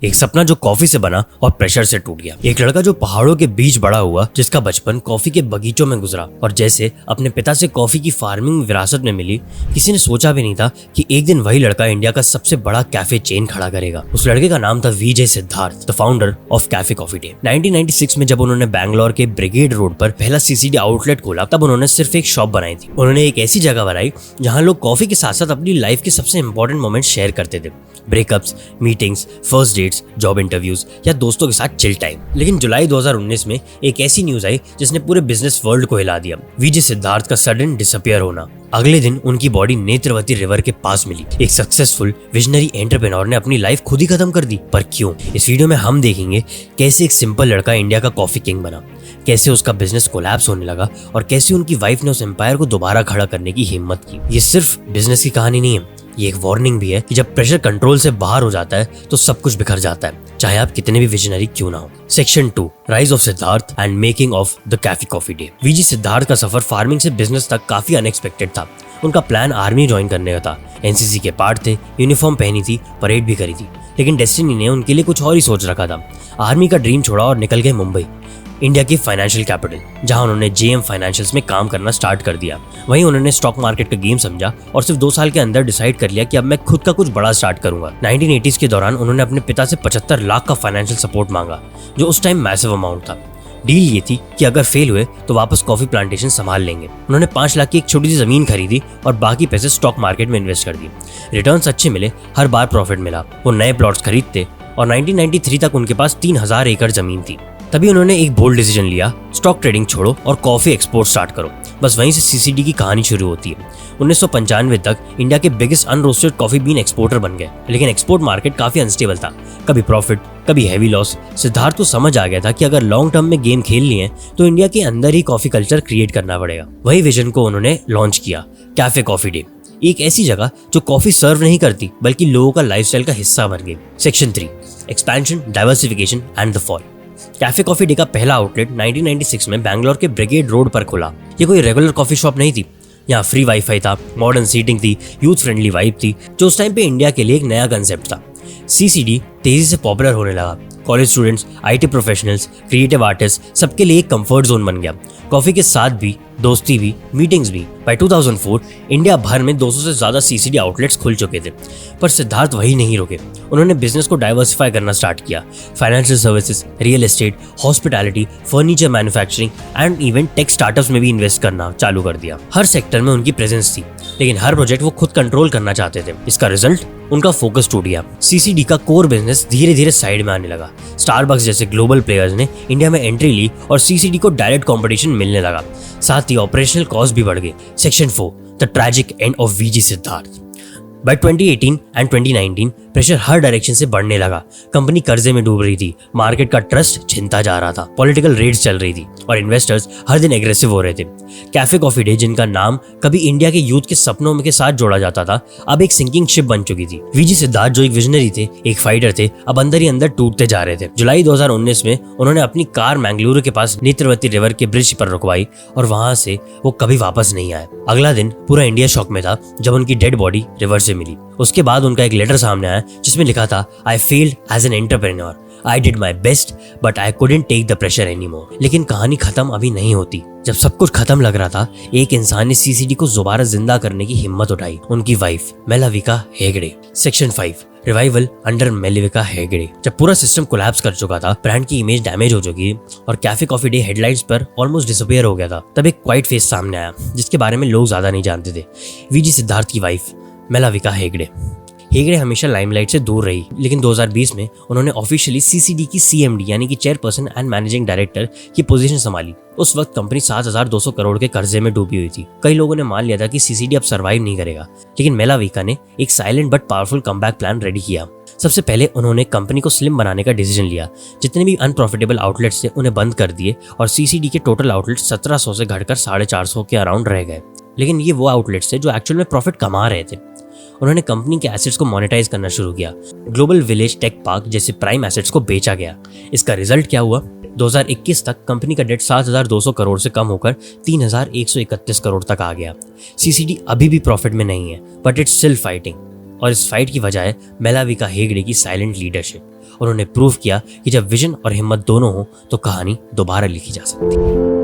एक सपना जो कॉफी से बना और प्रेशर से टूट गया। एक लड़का जो पहाड़ों के बीच बड़ा हुआ, जिसका बचपन कॉफी के बगीचों में गुजरा और जैसे अपने पिता से कॉफी की फार्मिंग विरासत में मिली, किसी ने सोचा भी नहीं था कि एक दिन वही लड़का इंडिया का सबसे बड़ा कैफे चेन खड़ा करेगा। उस लड़के का नाम था Vijay Siddhartha, the founder of Cafe Coffee Day. 1996 में जब उन्होंने बैंगलोर के ब्रिगेड रोड पर पहला सीसीडी आउटलेट खोला, तब उन्होंने सिर्फ एक शॉप बनाई थी। उन्होंने एक ऐसी जगह बनाई जहां लोग कॉफी के साथ साथ अपनी लाइफ के सबसे इंपॉर्टेंट मोमेंट शेयर करते थे। Breakups, meetings, first dates, job interviews या दोस्तों के साथ चिल टाइम। लेकिन जुलाई 2019 में एक ऐसी न्यूज आई जिसने पूरे बिजनेस वर्ल्ड को हिला दिया। विजय सिद्धार्थ का सडन डिसअपियर होना। अगले दिन उनकी बॉडी नेत्रवती रिवर के पास मिली। एक सक्सेसफुल विजनरी एंटरप्रेन्योर ने अपनी लाइफ खुद ही खत्म कर दी। पर क्यों? इस वीडियो में हम देखेंगे कैसे एक सिंपल लड़का इंडिया का कॉफी किंग बना, कैसे उसका बिजनेस कोलैप्स होने लगा और कैसे उनकी वाइफ ने उस एम्पायर को दोबारा खड़ा करने की हिम्मत की। ये सिर्फ बिजनेस की कहानी नहीं है, ये एक वार्निंग भी है कि जब प्रेशर कंट्रोल से बाहर हो जाता है तो सब कुछ बिखर जाता है, चाहे आप कितने भी विजनरी क्यों ना हो। Section 2, rise of Siddhartha and making of the Cafe Coffee Day. Vijay Siddhartha का सफर फार्मिंग से बिजनेस तक काफी अनएक्सपेक्टेड था। उनका प्लान आर्मी ज्वाइन करने का था, एनसीसी के पार्ट थे, यूनिफॉर्म पहनी थी, परेड भी करी थी। लेकिन डेस्टिनी ने उनके लिए कुछ और ही सोच रखा था। आर्मी का ड्रीम छोड़ा और निकल गए मुंबई, इंडिया की फाइनेंशियल कैपिटल, जहां उन्होंने जेएम फाइनेंशियल्स में काम करना स्टार्ट कर दिया। वहीं उन्होंने स्टॉक मार्केट का गेम समझा और सिर्फ 2 साल के अंदर डिसाइड कर लिया कि अब मैं खुद का कुछ बड़ा स्टार्ट करूंगा। 1980s के दौरान उन्होंने अपने पिता से 75 लाख का फाइनेंशियल सपोर्ट मांगा, जो उस टाइम मैसिव अमाउंट था। डील ये थी कि अगर फेल हुए तो वापस कॉफी प्लांटेशन संभाल लेंगे। उन्होंने 5 लाख की एक छोटी सी जमीन खरीदी और बाकी पैसे स्टॉक मार्केट में इन्वेस्ट कर दिए। रिटर्न्स अच्छे मिले, हर बार प्रॉफिट मिला। वो नए प्लॉट्स खरीदते और 1993 तक उनके पास 3000 एकड़ जमीन थी। तभी उन्होंने एक बोल्ड डिसीजन लिया, स्टॉक ट्रेडिंग छोड़ो और कॉफी एक्सपोर्ट स्टार्ट करो। बस वहीं से सीसीडी की कहानी शुरू होती है। 1995 तक इंडिया के biggest unroasted coffee bean exporter बन गए। लेकिन एक्सपोर्ट मार्केट काफी अनस्टेबल था, कभी प्रॉफिट कभी हैवी लॉस। सिद्धार्थ को समझ आ गया था कि अगर लॉन्ग टर्म में गेम खेलनी है तो इंडिया के अंदर ही कॉफी कल्चर क्रिएट करना पड़ेगा। वही विजन को उन्होंने लॉन्च किया, कैफे कॉफी डे, एक ऐसी जगह जो कॉफी सर्व नहीं करती बल्कि लोगों का लाइफस्टाइल का हिस्सा बन गई। Section 3, expansion, diversification and the fall. Cafe Coffee day का पहला आउटलेट 1996 में बैंगलोर के ब्रिगेड रोड पर खुला। ये कोई रेगुलर कॉफी शॉप नहीं थी। यहाँ फ्री वाईफाई था, मॉडर्न सीटिंग थी, यूथ फ्रेंडली वाइब थी, जो उस टाइम पे इंडिया के लिए एक नया कंसेप्ट था। सीसीडी तेजी से पॉपुलर होने लगा। College students, IT professionals, creative artist, सबके लिए एक कंफर्ट जोन बन गया। कॉफी के साथ भी दोस्ती भी, मीटिंग्स भी। बाय 2004 इंडिया भर में 200 से ज्यादा सीसीडी आउटलेट्स खुल चुके थे। पर सिद्धार्थ वही नहीं रुके। उन्होंने बिजनेस को डाइवर्सिफाई करना स्टार्ट किया। Financial services, real estate, hospitality, furniture manufacturing and even tech startups में भी इन्वेस्ट करना चालू कर दिया। हर सेक्टर में उनकी प्रेजेंस थी, लेकिन हर प्रोजेक्ट वो खुद कंट्रोल करना चाहते थे। इसका रिजल्ट, उनका फोकस टूट गया। सीसीडी का कोर बिजनेस धीरे धीरे साइड में आने लगा। स्टारबक्स जैसे ग्लोबल प्लेयर्स ने इंडिया में एंट्री ली और सीसीडी को डायरेक्ट कंपटीशन मिलने लगा। साथ ही ऑपरेशनल कॉस्ट भी बढ़ गए। Section 4, the tragic end of Vijay Siddhartha. By 2018 and 2019 pressure हर डायरेक्शन से बढ़ने लगा। कंपनी कर्जे में डूब रही थी, मार्केट का ट्रस्ट छिनता जा रहा था, पॉलिटिकल रेड्स चल रही थी और इन्वेस्टर्स हर दिन एग्रेसिव हो रहे थे। कैफे कॉफी डे, जिनका नाम कभी इंडिया के यूथ के सपनों के साथ जोड़ा जाता था, अब एक सिंकिंग शिप बन चुकी थी। विजय सिद्धार्थ जो एक विजनरी थे, एक फाइटर थे, अब अंदर ही अंदर टूटते जा रहे थे। जुलाई 2019 में उन्होंने अपनी कार मैंगलुरु के पास नेत्रवती रिवर के ब्रिज पर रुकवाई और वहां से वो कभी वापस नहीं आए। अगला दिन पूरा इंडिया शॉक में था जब उनकी डेड बॉडी रिवर से मिली। उसके बाद उनका एक लेटर सामने आया जिसमें लिखा था, I failed as an entrepreneur, I did my best but I couldn't take the pressure anymore. लेकिन कहानी खत्म अभी नहीं होती। जब सब कुछ खत्म लग रहा था, एक इंसान ने सीसीडी को दोबारा जिंदा करने की हिम्मत उठाई, उनकी wife Malavika Hegde. Section 5, revival under Malavika Hegde. जब पूरा सिस्टम कोलैप्स कर चुका था, ब्रांड की इमेज डैमेज हो चुकी और कैफे कॉफी डे हेडलाइंस पर ऑलमोस्ट डिसअपीयर हो गया था, तब एक क्वाइट फेस सामने आया जिसके बारे में लोग ज्यादा नहीं जानते थे। विजय सिद्धार्थ की वाइफ मेलाविका हेगड़े। हेगड़े हमेशा लाइमलाइट से दूर रही, लेकिन 2020 में उन्होंने ऑफिशियली सीसीडी की सीएमडी यानी कि चेयरपर्सन एंड मैनेजिंग डायरेक्टर की पोजीशन संभाली। उस वक्त कंपनी 7200 करोड़ के कर्जे में डूबी हुई थी। कई लोगों ने मान लिया था कि सीसीडी अब सर्वाइव नहीं करेगा, लेकिन मेलाविका ने एक silent but powerful comeback plan ready किया। सबसे पहले उन्होंने कंपनी को स्लिम बनाने का डिसीजन लिया। जितने भी अनप्रॉफिटेबल आउटलेट्स थे उन्हें बंद कर दिए और सीसीडी के टोटल आउटलेट्स 1700 से घटकर 450 के अराउंड रह गए। लेकिन ये वो आउटलेट्स थे जो एक्चुअल में प्रॉफिट कमा रहे थे। उन्होंने कंपनी के एसेट्स को मोनेटाइज करना शुरू किया। ग्लोबल विलेज टेक पार्क जैसे प्राइम एसेट्स को बेचा गया। इसका रिजल्ट क्या हुआ? 2021 तक कंपनी का डेट 7200 करोड़ से कम होकर 3131 करोड़ तक आ गया। सीसीडी अभी भी प्रॉफिट में नहीं है, बट इट्स स्टिल फाइटिंग। और इस फाइट की वजह है मेलाविका हेगड़े की साइलेंट लीडरशिप उन्होंने प्रूव किया कि जब विजन और हिम्मत दोनों हो तो कहानी दोबारा लिखी जा सकती है।